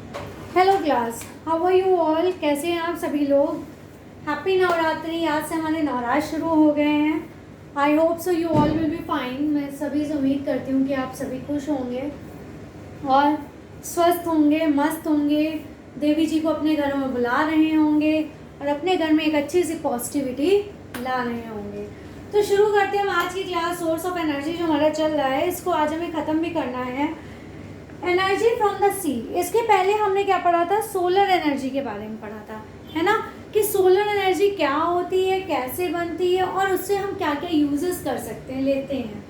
Hello class, how are you all. कैसे हैं आप सभी लोग। हैप्पी नवरात्रि। आज से हमारे नवरात्र शुरू हो गए हैं। I hope so you all will be fine. मैं सभी से उम्मीद करती हूँ कि आप सभी खुश होंगे और स्वस्थ होंगे, मस्त होंगे, देवी जी को अपने घरों में बुला रहे होंगे और अपने घर में एक अच्छी सी पॉजिटिविटी ला रहे होंगे। तो शुरू करते हैं हम आज की क्लास। सोर्स ऑफ एनर्जी जो हमारा चल रहा है, इसको आज हमें ख़त्म भी करना है। एनर्जी फ्रॉम द सी। इसके पहले हमने क्या पढ़ा था, सोलर एनर्जी के बारे में पढ़ा था, है ना, कि सोलर एनर्जी क्या होती है, कैसे बनती है और उससे हम क्या क्या यूजेस कर सकते हैं, लेते हैं।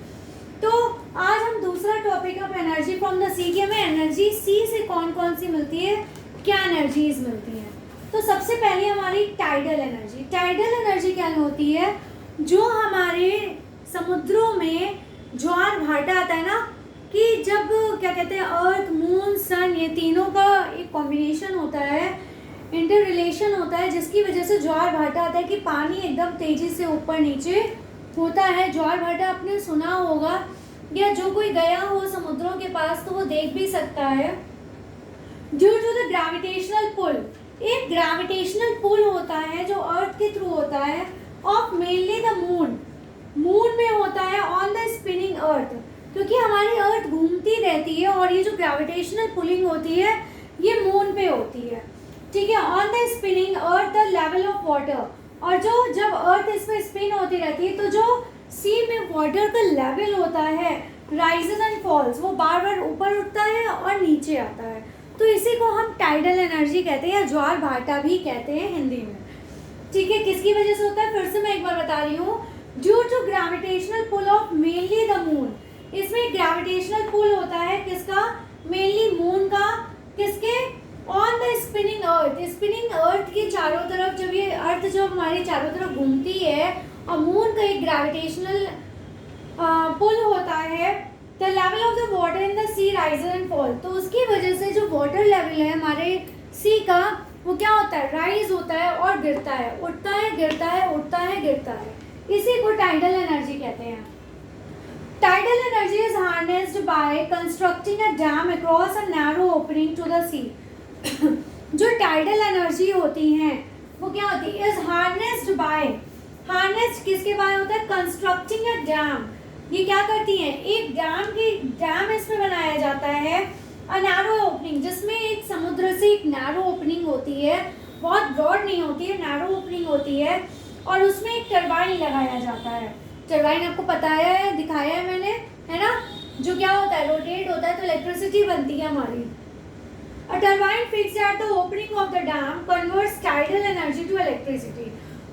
तो आज हम दूसरा topic of energy from the sea की हमें एनर्जी सी से कौन कौन सी मिलती है, क्या एनर्जीज मिलती हैं। तो सबसे पहले हमारी टाइडल एनर्जी। टाइडल एनर्जी क्या होती है, जो हमारे समुद्रों में ज्वार भाटा आता है ना, कि जब क्या कहते हैं अर्थ, मून, सन, ये तीनों का एक कॉम्बिनेशन होता है, इंटर रिलेशन होता है, जिसकी वजह से ज्वार भाटा आता है कि पानी एकदम तेजी से ऊपर नीचे होता है। ज्वार भाटा आपने सुना होगा या जो कोई गया हो समुद्रों के पास तो वो देख भी सकता है। Due to the gravitational pull, एक ग्रेविटेशनल पुल होता है जो अर्थ के थ्रू होता है, of mainly the moon, moon में होता है, ऑन द स्पिनिंग अर्थ, क्योंकि हमारी अर्थ घूमती रहती है और ये जो ग्रेविटेशनल पुलिंग होती है ये मून पे होती है, ठीक है। On the spinning earth the level of water, और जो जब अर्थ इसमें स्पिन होती रहती है तो जो सी में वाटर का लेवल होता है, राइजेस एंड फॉल्स, वो बार बार ऊपर उठता है और नीचे आता है। तो इसी को हम टाइडल एनर्जी कहते हैं या ज्वार भाटा भी कहते हैं हिंदी में, ठीक है। किसकी वजह से होता है, फिर से मैं एक बार बता रही हूँ। Due to gravitational pull of mainly the moon, इसमें ग्रेविटेशनल पुल होता है किसका, मेनली मून का, किसके, on the spinning earth, spinning earth के चारों तरफ, जब ये अर्थ जो हमारी चारों तरफ घूमती है और मून का एक ग्रेविटेशनल पुल होता है, the level of the water in the sea rises and fall, तो उसकी वजह से जो वाटर लेवल है हमारे सी का वो क्या होता है, राइज होता है और गिरता है, उठता है गिरता है, उठता है गिरता है। इसी को टाइडल एनर्जी कहते हैं। Tidal energy is harnessed by constructing a dam across a narrow opening to the sea. जो tidal energy होती हैं वो क्या होती है, is harnessed by, harnessed किसके बाय होता है, constructing a dam, ये क्या करती हैं, एक डैम इसमें बनाया जाता है, a narrow opening, जिसमें एक समुद्र से एक narrow opening होती है, बहुत ब्रॉड नहीं होती है, narrow opening होती है, और उसमें एक टरबाइन लगाया जाता है। टरबाइन आपको बताया है, दिखाया है मैंने, है ना, जो क्या होता है, रोटेट होता है तो इलेक्ट्रिसिटी बनती है हमारी। A turbine fixed at the opening of the dam converts tidal energy to electricity.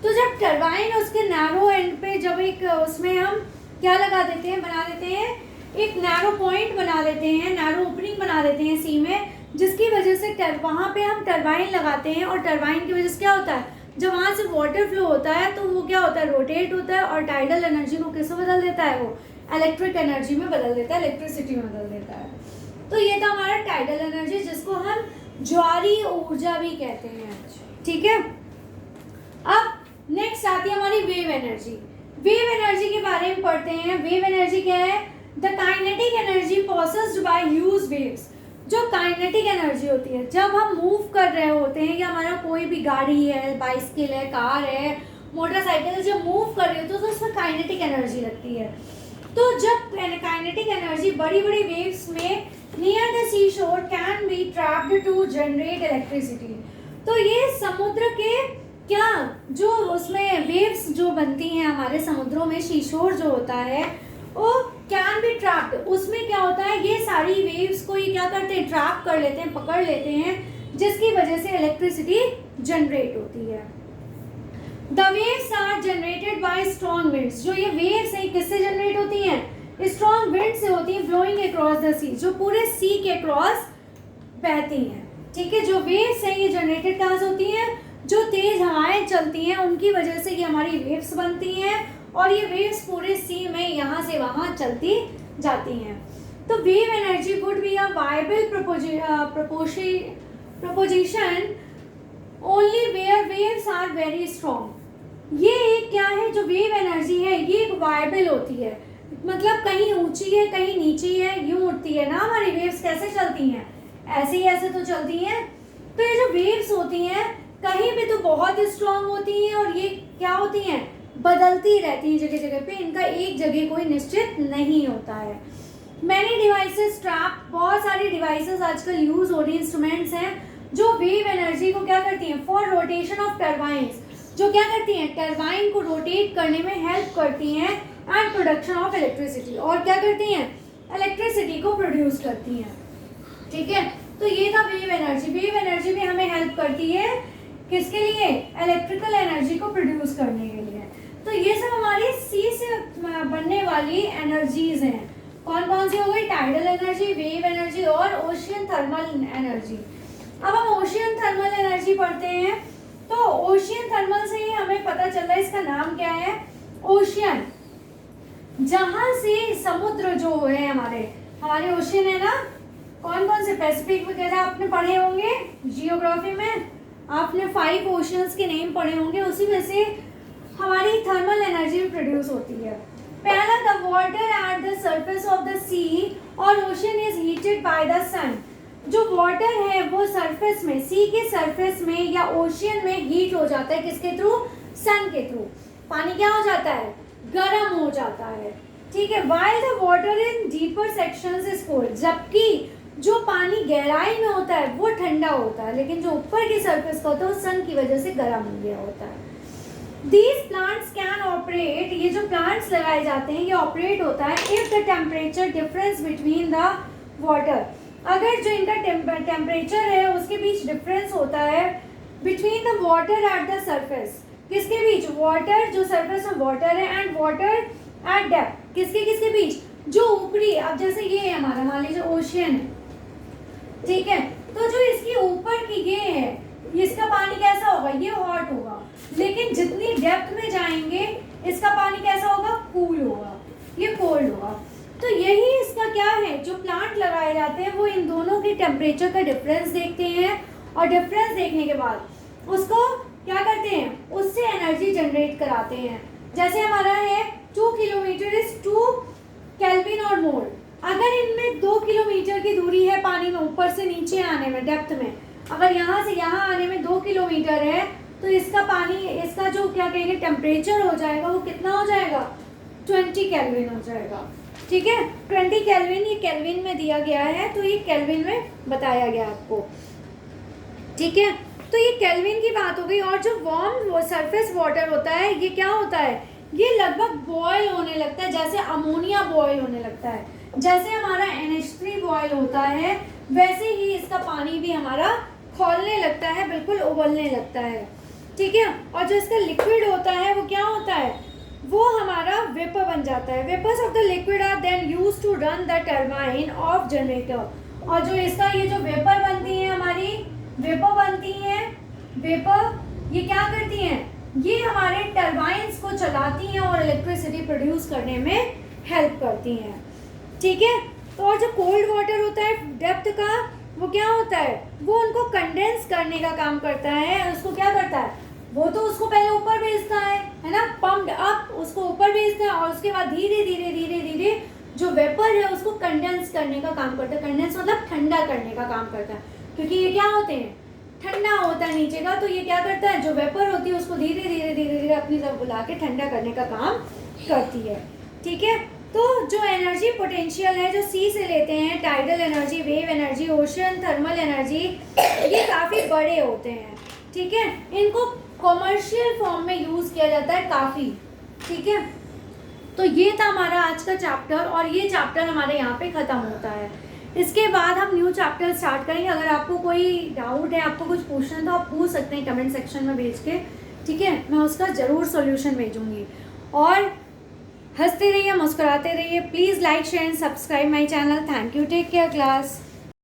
तो जब टरबाइन उसके नैरो एंड पे, जब एक उसमें हम क्या लगा देते हैं, बना देते हैं एक नैरो पॉइंट बना देते हैं, नैरो ओपनिंग बना देते हैं सी में, जिसकी वजह से वहाँ पे हम टरबाइन लगाते हैं, और टरबाइन की वजह से क्या होता है, जब वहाँ से वाटर फ्लो होता है तो वो क्या होता है, रोटेट होता है, और टाइडल एनर्जी को किस में बदल देता है, वो इलेक्ट्रिक एनर्जी में बदल देता है, इलेक्ट्रिसिटी में बदल देता है। तो ये था हमारा टाइडल एनर्जी, जिसको हम ज्वारीय ऊर्जा भी कहते हैं, ठीक है। अब नेक्स्ट आती है हमारी वेव एनर्जी। वेव एनर्जी के बारे में पढ़ते हैं। वेव एनर्जी क्या है, the kinetic energy processed bye huge waves. जो काइनेटिक एनर्जी होती है, जब हम मूव कर रहे होते हैं या हमारा कोई भी गाड़ी है, बाइसिकल है, कार है, मोटरसाइकिल, जब मूव कर रही होती है तो उसमें काइनेटिक एनर्जी लगती है। तो जब काइनेटिक एनर्जी बड़ी बड़ी वेव्स में near the sea shore can be trapped to generate electricity. तो ये समुद्र के क्या, जो उसमें वेव्स जो बनती हैं हमारे समुद्रों में, शीशोर जो होता है वो कैन बी ट्रैप्ड, उसमें क्या होता है, ये सारी वेव्स को ये क्या करते हैं, ट्रैप कर लेते हैं, पकड़ लेते हैं, जिसकी वजह से इलेक्ट्रिसिटी जनरेट होती है। The waves are generated by strong winds. जो ये वेव्स हैं किससे जनरेट होती हैं, स्ट्रॉन्ग विंड से होती हैं, ब्लोइंग अक्रॉस द सी, जो पूरे सी के अक्रॉस बहती हैं, ठीक है। जो वेव्स हैं ये जनरेटेड कहाँ से होती हैं, जो तेज हवाएं चलती हैं उनकी वजह से ये हमारी वेव्स बनती हैं, और ये वेव्स पूरे सी में यहाँ से वहाँ चलती जाती हैं। तो wave energy would be a viable proposition only where waves are very strong. ये एक क्या है, जो वेव एनर्जी है ये एक वायबल होती है, मतलब कहीं ऊंची है कहीं नीची है, यूं उठती है ना, हमारी वेव्स कैसे चलती हैं, ऐसे तो चलती हैं। तो ये जो वेव्स होती हैं कहीं भी तो बहुत स्ट्रांग होती हैं और ये क्या होती हैं, बदलती रहती हैं जगह जगह पे, इनका एक जगह कोई निश्चित नहीं होता है। मैनी डिवाइसेस ट्रैप, बहुत सारी डिवाइसेस आजकल यूज हो रही इंस्ट्रूमेंट्स हैं जो वेव एनर्जी को क्या करती हैं, फॉर रोटेशन ऑफ टर्बाइंस, जो क्या करती हैं, टर्बाइन को रोटेट करने में हेल्प करती हैं एंड प्रोडक्शन ऑफ इलेक्ट्रिसिटी, और क्या करती हैं, इलेक्ट्रिसिटी को प्रोड्यूस करती हैं। ठीक है, तो ये था वेव एनर्जी। वेव एनर्जी भी हमें हेल्प करती है किसके लिए, इलेक्ट्रिकल एनर्जी को प्रोड्यूस करने के लिए। तो ये सब हमारी सी से बनने वाली एनर्जीज हैं। कौन कौन सी हो गई, टाइडल एनर्जी, वेव एनर्जी और ओशियन थर्मल एनर्जी। अब हम ओशियन थर्मल एनर्जी पढ़ते हैं। तो ओशियन थर्मल से ही हमें पता चल रहा है इसका नाम क्या है, ओशियन, जहां से समुद्र जो है हमारे ओशियन है ना, कौन कौन से, पैसिफिक वगैरह आपने पढ़े होंगे जियोग्राफी में, आपने 5 ओशियंस के नेम पढ़े होंगे, उसी में से हमारी थर्मल एनर्जी प्रोड्यूस होती है। पहला, the water at the surface of the sea और ocean is heated by the sun. जो वाटर है वो सरफेस में, सी के सरफेस में या ओशियन में हीट हो जाता है, किसके थ्रू, सन के थ्रू। पानी क्या हो जाता है, गर्म हो जाता है। ठीक है, while the water in deeper sections is cold, जबकि जो पानी गहराई में होता है वो ठंडा होता है, लेकिन जो ऊपर की सरफेस का होता है वो सन की वजह से गर्म हो गया होता है। These plants can operate, ये जो प्लांट्स लगाए जाते हैं ये ऑपरेट होता है if the temperature difference between the water, अगर जो इनका टेम्परेचर है उसके बीच डिफरेंस होता है between the water at the surface, किसके बीच, वाटर जो सरफेस में वाटर है एंड वाटर एट डेप्थ, किसके बीच, जो ऊपरी, अब जैसे ये है हमारा, मान लीजिए ओशियन है, ठीक है, तो जो इसकी ऊपर की ये है, इसका पानी कैसा होगा, ये हॉट होगा, लेकिन जितनी डेप्थ में जाएंगे इसका पानी कैसा होगा, कूल होगा, ये कोल्ड होगा। तो यही इसका क्या है, जो प्लांट लगाए जाते हैं वो इन दोनों के टेम्परेचर का डिफरेंस देखते हैं और डिफरेंस देखने के बाद उसको क्या करते हैं, उससे एनर्जी जनरेट कराते हैं। जैसे हमारा है 2 किलोमीटर इज 2 केल्विन और मोर, अगर इनमें 2 किलोमीटर की दूरी है पानी में ऊपर से नीचे आने में, डेप्थ में, अगर यहाँ से यहाँ आने में 2 किलोमीटर है तो इसका पानी, इसका जो क्या कहेंगे टेम्परेचर हो जाएगा वो कितना हो जाएगा, 20 केल्विन हो जाएगा। ठीक है, 20 केल्विन, ये केल्विन में दिया गया है, तो ये केल्विन में बताया गया आपको। ठीक है, तो ये केल्विन की बात हो गई। और जो वार्म सरफेस वाटर होता है ये क्या होता है, ये लगभग बॉयल होने लगता है, जैसे अमोनिया बॉयल होने लगता है, जैसे हमारा NH3 बॉयल होता है वैसे ही इसका पानी भी हमारा खौलने लगता है, बिल्कुल उबलने लगता है। ठीक है, और जो इसका लिक्विड होता है वो क्या होता है, वो हमारा वेपर बन जाता है। Vapours of the liquid are then used to run the turbine of generator, और जो इसका ये जो वेपर बनती है हमारी, वेपर बनती हैं, वेपर ये क्या करती हैं, ये हमारे टरबाइंस को चलाती हैं और इलेक्ट्रिसिटी प्रोड्यूस करने में हेल्प करती हैं। ठीक है, तो और जो कोल्ड वाटर होता है डेप्थ का, वो क्या होता है, वो उनको कंडेंस करने का काम करता है। उसको क्या करता है, वो तो उसको पहले ऊपर भेजता है ना, पम्प्ड अप, उसको ऊपर भेजता है और उसके बाद धीरे धीरे धीरे धीरे जो वेपर है उसको कंडेंस करने का काम करता है। कंडेंस मतलब ठंडा करने का काम करता है, क्योंकि ये क्या होते हैं, ठंडा होता है नीचे का, तो ये क्या करता है, जो वेपर होती है उसको धीरे धीरे धीरे धीरे अपनी तरफ बुला के ठंडा करने का काम करती है। ठीक है, तो जो एनर्जी पोटेंशियल है जो सी से लेते हैं, tidal energy, wave energy, ocean thermal energy, ये काफ़ी बड़े होते हैं। ठीक है, इनको कॉमर्शियल फॉर्म में यूज़ किया जाता है काफ़ी। ठीक है, तो ये था हमारा आज का चैप्टर, और ये चैप्टर हमारे यहाँ पे ख़त्म होता है। इसके बाद हम न्यू चैप्टर स्टार्ट करेंगे। अगर आपको कोई डाउट है, आपको कुछ पूछना है तो आप पूछ सकते हैं कमेंट सेक्शन में भेज के। ठीक है, मैं उसका ज़रूर सॉल्यूशन भेजूँगी। और हंसते रहिए, मुस्कुराते रहिए। Please like share and subscribe my channel. Thank you, take care class.